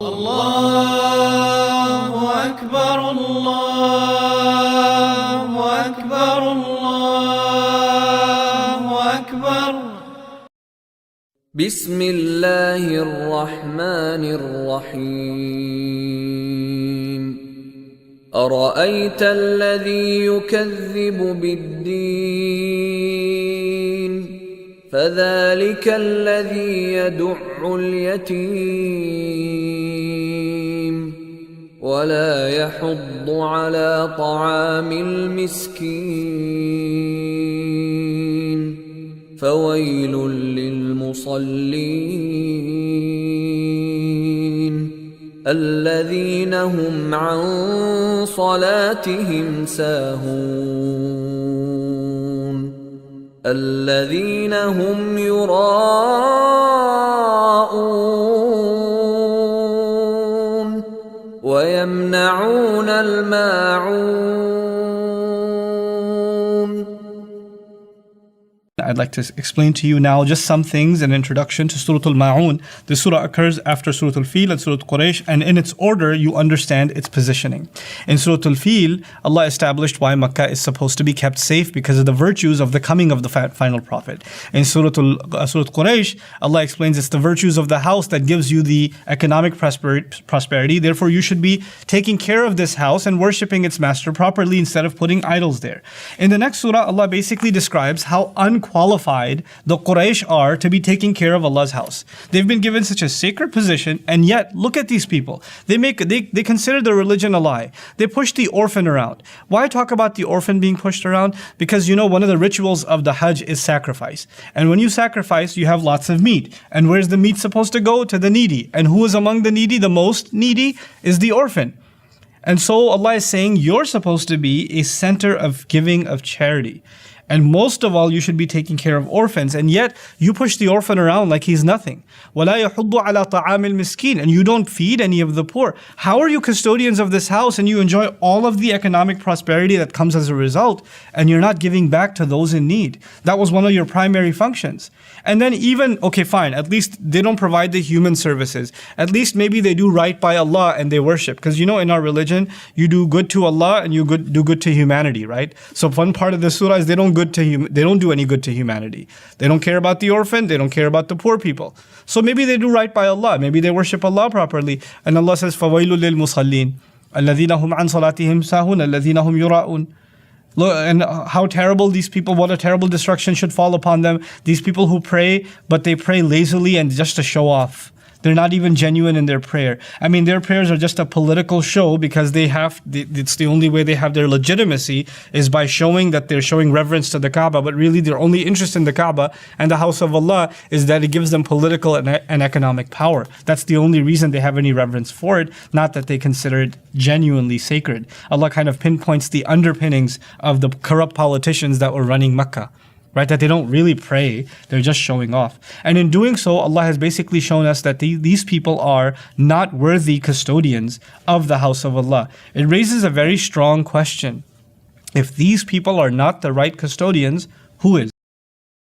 الله أكبر الله أكبر الله أكبر بسم الله الرحمن الرحيم أرأيت الذي يكذب بالدين فذلك الذي يدع اليتيم ولا يحض على طعام المسكين فويل للمصلين الذين هم عن صلاتهم ساهون الذين هم يراءون ويمنعون الماعون. I'd like to explain to you now just some things, an introduction to Surah al-Mā'ūn. This surah occurs after Surah al-Fil and Surah Quraysh, and in its order you understand its positioning. In Surah al-Fil, Allah established why Makkah is supposed to be kept safe because of the virtues of the coming of the final prophet. In Surah Quraysh, Allah explains it's the virtues of the house that gives you the economic prosperity. Therefore, you should be taking care of this house and worshipping its master properly instead of putting idols there. In the next surah, Allah basically describes how unqualified the Quraysh are to be taking care of Allah's house. They've been given such a sacred position, and yet look at these people. They consider their religion a lie. They push the orphan around. Why talk about the orphan being pushed around? Because one of the rituals of the Hajj is sacrifice. And when you sacrifice, you have lots of meat. And where's the meat supposed to go? To the needy. And who is among the needy? The most needy is the orphan. And so Allah is saying you're supposed to be a center of giving, of charity. And most of all, you should be taking care of orphans. And yet, you push the orphan around like he's nothing. وَلَا يَحُضُّ عَلَى طَعَامِ الْمِسْكِينِ. And you don't feed any of the poor. How are you custodians of this house and you enjoy all of the economic prosperity that comes as a result, and you're not giving back to those in need? That was one of your primary functions. And then even, okay, fine, at least they don't provide the human services. At least maybe they do right by Allah and they worship. Because in our religion, you do good to Allah and you do good to humanity, right? So one part of the surah is they don't do any good to humanity. They don't care about the orphan, they don't care about the poor people. So maybe they do right by Allah, maybe they worship Allah properly. And Allah says, فَوَيْلُ لِلْمُصَلِّينَ الَّذِينَ هُمْ عَنْ صَلَاتِهِمْ سَاهُونَ الَّذِينَ هُمْ يُرَاءُونَ. Look, and how terrible these people, what a terrible destruction should fall upon them. These people who pray, but they pray lazily and just to show off. They're not even genuine in their prayer. I mean, their prayers are just a political show because it's the only way they have their legitimacy is by showing that they're showing reverence to the Kaaba. But really, their only interest in the Kaaba and the house of Allah is that it gives them political and economic power. That's the only reason they have any reverence for it, not that they consider it genuinely sacred. Allah kind of pinpoints the underpinnings of the corrupt politicians that were running Mecca. Right, that they don't really pray, they're just showing off. And in doing so, Allah has basically shown us that these people are not worthy custodians of the house of Allah. It raises a very strong question. If these people are not the right custodians, who is?